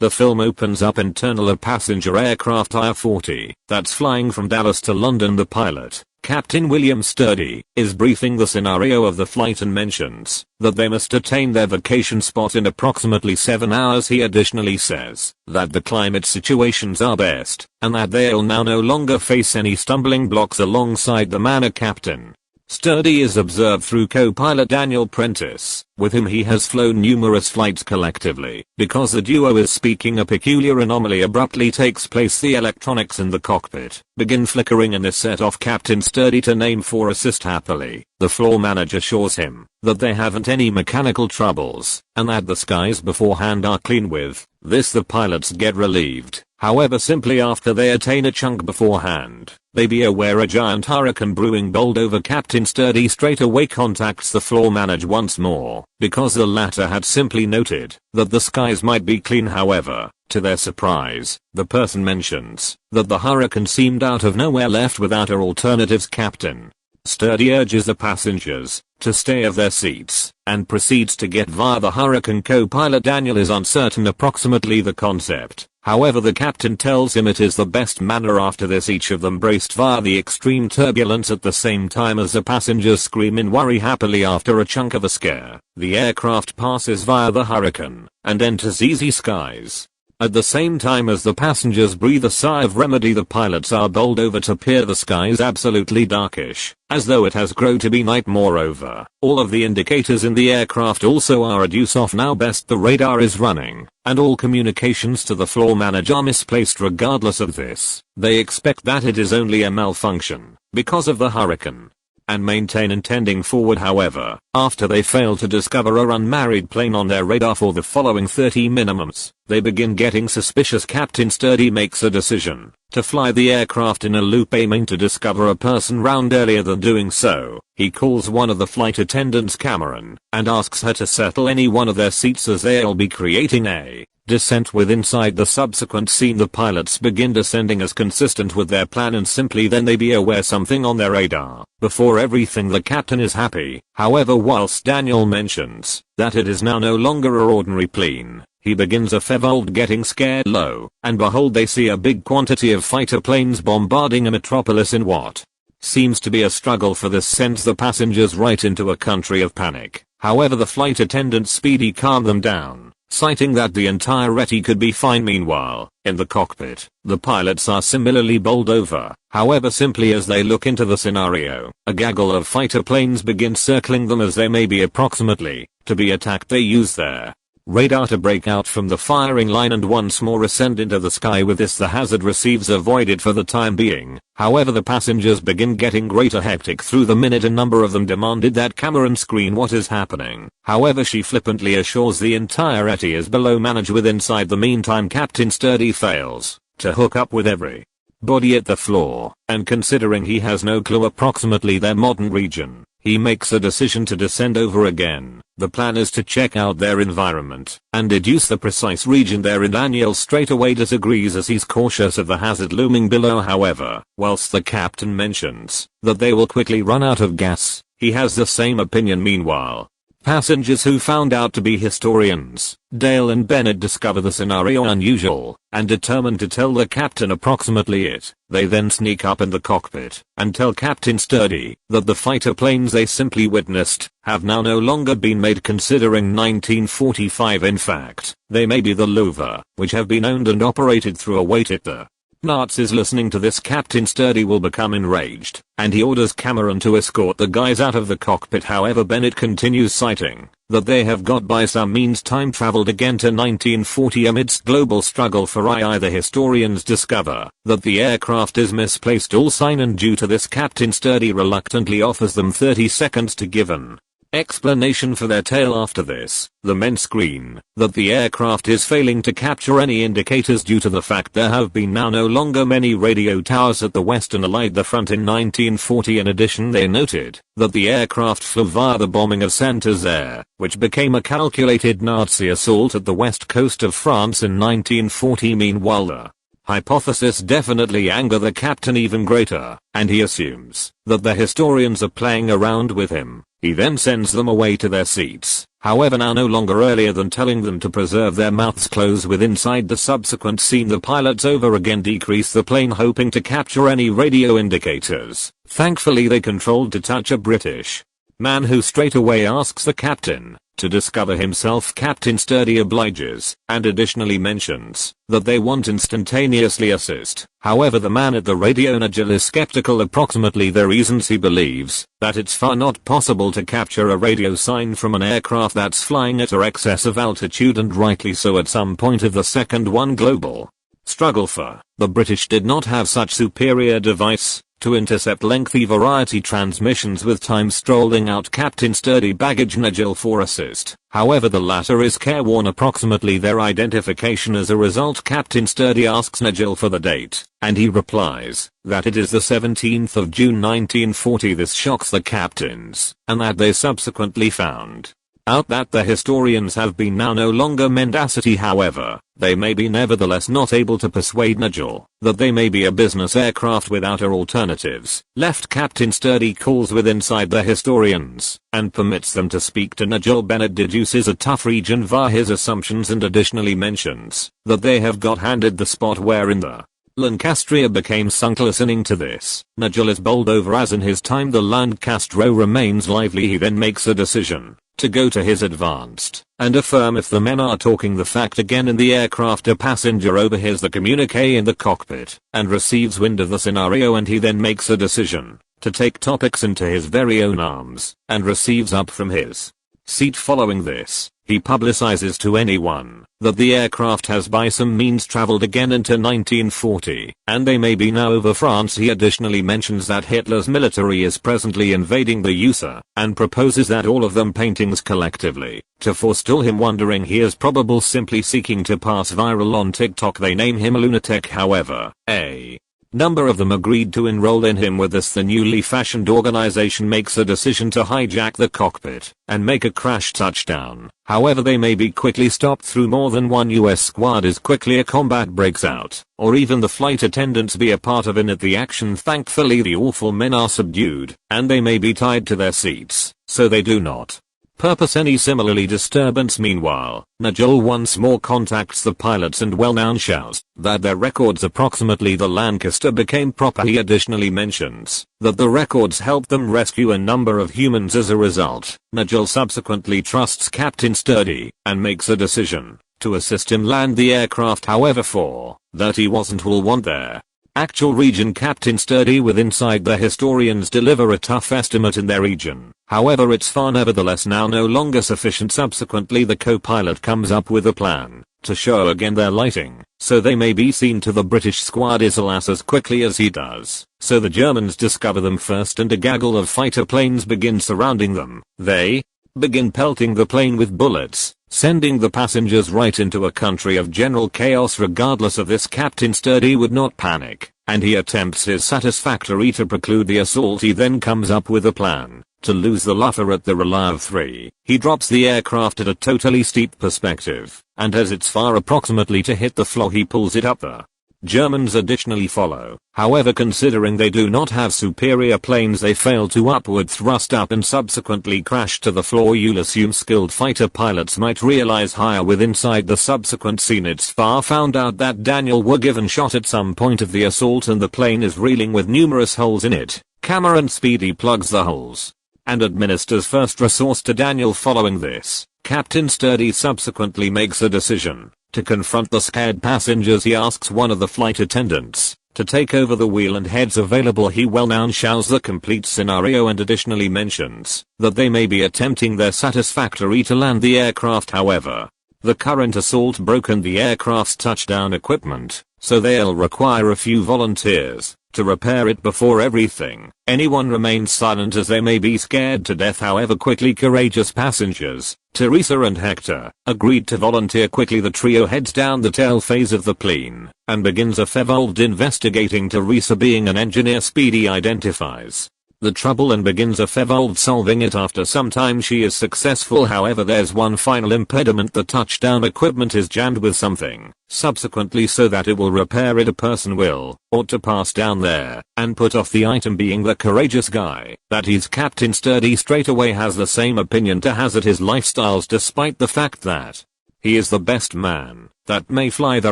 The film opens up internal a passenger aircraft IR-40 that's flying from Dallas to London. The pilot, Captain William Sturdy, is briefing the scenario of the flight and mentions that they must attain their vacation spot in approximately 7 hours. He additionally says that the climate situations are best and that they'll now no longer face any stumbling blocks alongside the manor captain. Sturdy is observed through co-pilot Daniel Prentice, with whom he has flown numerous flights collectively. Because the duo is speaking, a peculiar anomaly abruptly takes place. The electronics in the cockpit begin flickering and is set off. Captain Sturdy to name 4 assist happily. The floor manager assures him that they haven't any mechanical troubles and that the skies beforehand are clean. With this, the pilots get relieved. However, simply after they attain a chunk beforehand, they be aware a giant hurricane brewing. Bowled over. Captain Sturdy straight away contacts the floor manager once more, because the latter had simply noted that the skies might be clean. However, to their surprise, the person mentions that the hurricane seemed out of nowhere, left without alternatives. Captain Sturdy urges the passengers to stay of their seats and proceeds to get via the hurricane. Co-pilot Daniel is uncertain approximately the concept. However, the captain tells him it is the best manner. After this, each of them braced via the extreme turbulence at the same time as the passengers scream in worry happily. After a chunk of a scare, the aircraft passes via the hurricane and enters easy skies. At the same time as the passengers breathe a sigh of remedy, the pilots are bowled over to peer. The sky is absolutely darkish, as though it has grown to be night. Moreover, all of the indicators in the aircraft also are reduced off. Now best the radar is running, and all communications to the floor manager are misplaced. Regardless of this, they expect that it is only a malfunction because of the hurricane and maintain intending forward. However, after they fail to discover a unmarried plane on their radar for the following 30 minutes, they begin getting suspicious. Captain Sturdy makes a decision to fly the aircraft in a loop, aiming to discover a person round. Earlier than doing so, he calls one of the flight attendants, Cameron, and asks her to settle any one of their seats, as they'll be creating a descent with inside. The subsequent scene, the pilots begin descending as consistent with their plan, and simply then they be aware something on their radar. Before everything, the captain is happy. However, whilst Daniel mentions that it is now no longer an ordinary plane, he begins a fevold getting scared. Lo and behold, they see a big quantity of fighter planes bombarding a metropolis. In what seems to be a struggle for this sends the passengers right into a country of panic. However, the flight attendants speedily calm them down, citing that the entirety could be fine. Meanwhile, in the cockpit, the pilots are similarly bowled over. However, simply as they look into the scenario, a gaggle of fighter planes begin circling them as they may be approximately to be attacked. They use their radar to break out from the firing line and once more ascend into the sky. With this, the hazard receives avoided for the time being. However, the passengers begin getting greater hectic through the minute. A number of them demanded that Cameron screen what is happening. However, she flippantly assures the entirety is below manage with inside. The meantime, Captain Sturdy fails to hook up with every body at the floor, and considering he has no clue approximately their modern region, he makes a decision to descend over again. The plan is to check out their environment and deduce the precise region they're in. Daniel straight away disagrees as he's cautious of the hazard looming below. However, whilst the captain mentions that they will quickly run out of gas, he has the same opinion. Meanwhile, passengers who found out to be historians, Dale and Bennett, discover the scenario unusual and determine to tell the captain approximately it. They then sneak up in the cockpit and tell Captain Sturdy that the fighter planes they simply witnessed have now no longer been made. Considering 1945, in fact, they may be the Louvre, which have been owned and operated through a wait at the Nazis. Listening to this, Captain Sturdy will become enraged, and he orders Cameron to escort the guys out of the cockpit. However, Bennett continues, citing that they have got by some means time traveled again to 1940. Amidst global struggle for II, the historians discover that the aircraft is misplaced all sign, and due to this, Captain Sturdy reluctantly offers them 30 seconds to give an explanation for their tale. After this, the men scream that the aircraft is failing to capture any indicators due to the fact there have been now no longer many radio towers at the Western Allied the front in 1940. In addition, they noted that the aircraft flew via the bombing of Saint-Nazaire, which became a calculated Nazi assault at the west coast of France in 1940. Meanwhile, the hypothesis definitely anger the captain even greater, and he assumes that the historians are playing around with him. He then sends them away to their seats, however now no longer earlier than telling them to preserve their mouths closed. With inside the subsequent scene, the pilots over again decrease the plane hoping to capture any radio indicators. Thankfully they controlled to touch a British man who straight away asks the captain to discover himself. Captain Sturdy obliges, and additionally mentions that they want instantaneously assist. However, the man at the radio Nigel is skeptical approximately the reasons. He believes that it's far not possible to capture a radio sign from an aircraft that's flying at or excess of altitude, and rightly so. At some point of the second one global struggle for the British did not have such superior device to intercept lengthy variety transmissions with time strolling out Captain Sturdy baggage Nigel for assist. However, the latter is careworn approximately their identification. As a result, Captain Sturdy asks Nigel for the date, and he replies that it is the 17th of June 1940. This shocks the captains, and that they subsequently found out that the historians have been now no longer mendacity. However, they may be nevertheless not able to persuade Nigel that they may be a business aircraft with outer alternatives left. Captain Sturdy calls with inside the historians and permits them to speak to Nigel. Bennett deduces a tough region via his assumptions and additionally mentions that they have got handed the spot wherein the Lancastria became sunk. Listening to this, Nigel is bowled over as in his time the Lancastro remains lively. He then makes a decision to go to his advanced and affirm if the men are talking the fact. Again in the aircraft, a passenger overhears the communique in the cockpit and receives wind of the scenario, and he then makes a decision to take topics into his very own arms and receives up from his seat. Following this, he publicizes to anyone that the aircraft has by some means traveled again into 1940, and they may be now over France. He additionally mentions that Hitler's military is presently invading the USA, and proposes that all of them paintings collectively to forestall him. Wondering he is probably simply seeking to pass viral on TikTok. They name him a lunatic. However, a number of them agreed to enroll in him. With this, the newly fashioned organization makes a decision to hijack the cockpit and make a crash touchdown. However, they may be quickly stopped through more than one US squad as quickly a combat breaks out, or even the flight attendants be a part of the action. Thankfully the awful men are subdued, and they may be tied to their seats, so they do not purpose any similarly disturbance. Meanwhile, Nigel once more contacts the pilots and well-known shows that their records approximately the Lancaster became proper. He additionally mentions that the records helped them rescue a number of humans. As a result, Nigel subsequently trusts Captain Sturdy and makes a decision to assist him land the aircraft. However, for that he wasn't will want their actual region. Captain Sturdy with inside the historians deliver a tough estimate in their region. However, it's far nevertheless now no longer sufficient. Subsequently the co-pilot comes up with a plan to show again their lighting, so they may be seen to the British squad as quickly as he does. So the Germans discover them first, and a gaggle of fighter planes begin surrounding them. They begin pelting the plane with bullets, sending the passengers right into a country of general chaos. Regardless of this, Captain Sturdy would not panic, and he attempts his satisfactory to preclude the assault. He then comes up with a plan to lose the luffer at the relay of 3. He drops the aircraft at a totally steep perspective, and as it's far approximately to hit the floor, he pulls it up. The Germans additionally follow. However, considering they do not have superior planes, they fail to upward thrust up and subsequently crash to the floor. You'll assume skilled fighter pilots might realize higher. With inside the subsequent scene, it's found out that Daniel were given shot at some point of the assault, and the plane is reeling with numerous holes in it. Cameron Speedy plugs the holes and administers first resource to Daniel. Following this, Captain Sturdy subsequently makes a decision to confront the scared passengers. He asks one of the flight attendants to take over the wheel and heads available. He well-known shows the complete scenario and additionally mentions that they may be attempting their satisfactory to land the aircraft. However, the current assault broken the aircraft's touchdown equipment, so they'll require a few volunteers to repair it before everything. Anyone remains silent as they may be scared to death. However, quickly courageous passengers, Teresa and Hector, agreed to volunteer. Quickly the trio heads down the tail phase of the plane and begins a fevolved investigating. Teresa, being an engineer, Speedy identifies the trouble and begins a fevolved solving it. After some time she is successful, however there's one final impediment: the touchdown equipment is jammed with something. Subsequently, so that it will repair it, a person ought to pass down there and put off the item. Being the courageous guy that he's, Captain Sturdy straight away has the same opinion to hazard his lifestyles, despite the fact that he is the best man that may fly the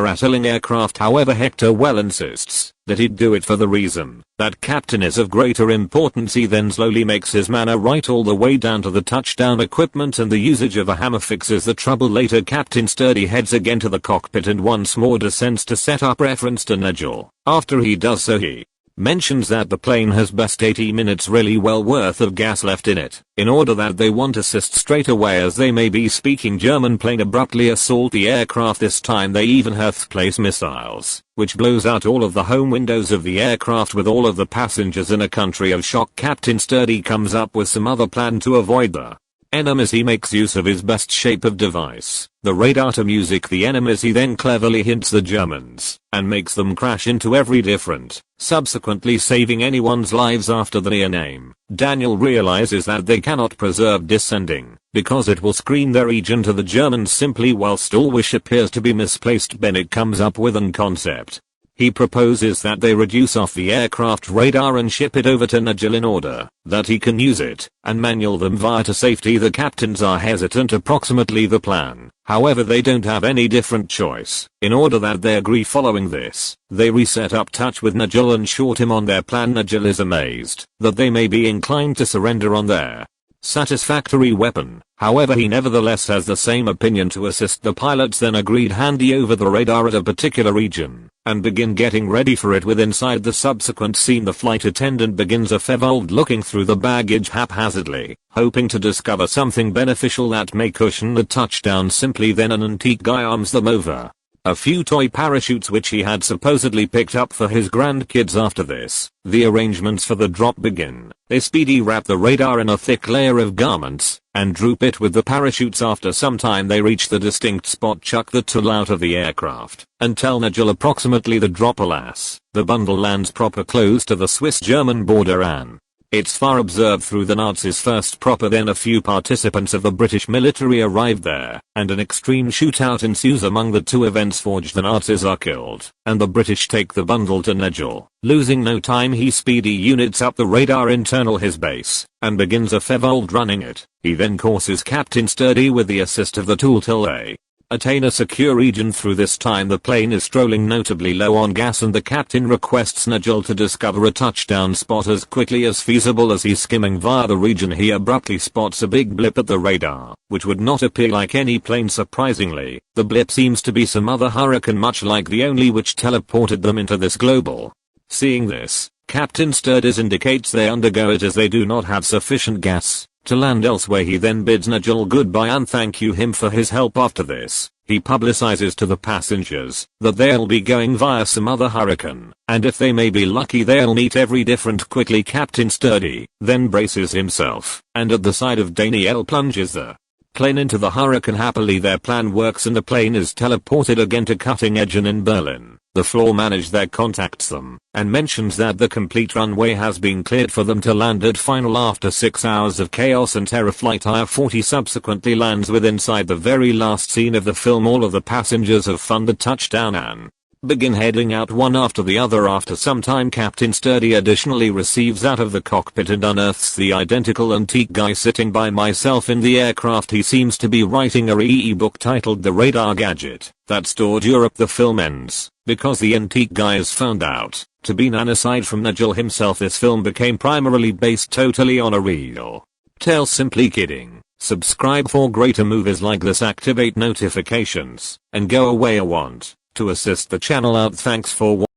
rattling aircraft. However, Hector well insists that he'd do it for the reason that Captain is of greater importance. He then slowly makes his manner right all the way down to the touchdown equipment, and the usage of a hammer fixes the trouble. Later, Captain Sturdy heads again to the cockpit and once more descends to set up reference to Nigel. After he does so, he mentions that the plane has best 80 minutes really well worth of gas left in it. In order that they won't assist straight away, as they may be speaking German. Plane abruptly assault the aircraft. This time they even place missiles, which blows out all of the home windows of the aircraft, with all of the passengers in a country of shock. Captain Sturdy comes up with some other plan to avoid the enemies. He makes use of his best shape of device, the radar, to music the enemies. He then cleverly hints the Germans and makes them crash into every different, subsequently saving anyone's lives. After the near name, Daniel realizes that they cannot preserve descending because it will screen their region to the Germans simply. Whilst all wish appears to be misplaced, Bennett comes up with an concept. He proposes that they reduce off the aircraft radar and ship it over to Nigel in order that he can use it and manual them via to safety. The captains are hesitant, approximately the plan. However, they don't have any different choice. In order that they agree, following this, they reset up touch with Nigel and short him on their plan. Nigel is amazed that they may be inclined to surrender on their satisfactory weapon. However, he nevertheless has the same opinion to assist the pilots. Then agreed handy over the radar at a particular region and begin getting ready for it. With inside the subsequent scene, the flight attendant begins a fevolved looking through the baggage haphazardly, hoping to discover something beneficial that may cushion the touchdown. Simply then an antique guy arms them over a few toy parachutes which he had supposedly picked up for his grandkids. After this, the arrangements for the drop begin. They speedy wrap the radar in a thick layer of garments and droop it with the parachutes. After some time they reach the distinct spot, chuck the tool out of the aircraft and tell Nigel approximately the drop. Alas, the bundle lands proper close to the Swiss-German border, and it's far observed through the Nazis first proper. Then a few participants of the British military arrive there, and an extreme shootout ensues. Among the two events forged, the Nazis are killed, and the British take the bundle to Nigel. Losing no time, he speedy units up the radar internal his base and begins a fevolved running it. He then courses Captain Sturdy with the assist of the tool till they attain a secure region. Through this time the plane is strolling notably low on gas, and the captain requests Nigel to discover a touchdown spot as quickly as feasible. As he's skimming via the region, he abruptly spots a big blip at the radar, which would not appear like any plane. Surprisingly, the blip seems to be some other hurricane, much like the only which teleported them into this global. Seeing this, Captain Sturdy indicates they undergo it as they do not have sufficient gas to land elsewhere. He then bids Nigel goodbye and thank him for his help. After this, he publicizes to the passengers that they'll be going via some other hurricane, and if they may be lucky they'll meet every different. Quickly, Captain Sturdy then braces himself and at the side of Daniel plunges the plane into the hurricane. Happily their plan works and the plane is teleported again to cutting edge, and in Berlin, the floor manager there contacts them and mentions that the complete runway has been cleared for them to land at final. After 6 hours of chaos and terror, flight IR-40 subsequently lands with inside the very last scene of the film. All of the passengers have funded touchdown and begin heading out one after the other. After some time, Captain Sturdy additionally receives out of the cockpit and unearths the identical antique guy sitting by myself in the aircraft. He seems to be writing a e-book titled The Radar Gadget that stored Europe. The film ends because the antique guy is found out to be none aside from Nigel himself. This film became primarily based totally on a real tale. Simply kidding. Subscribe for greater movies like this, activate notifications, and go away. I want to assist the channel out. Thanks for watching.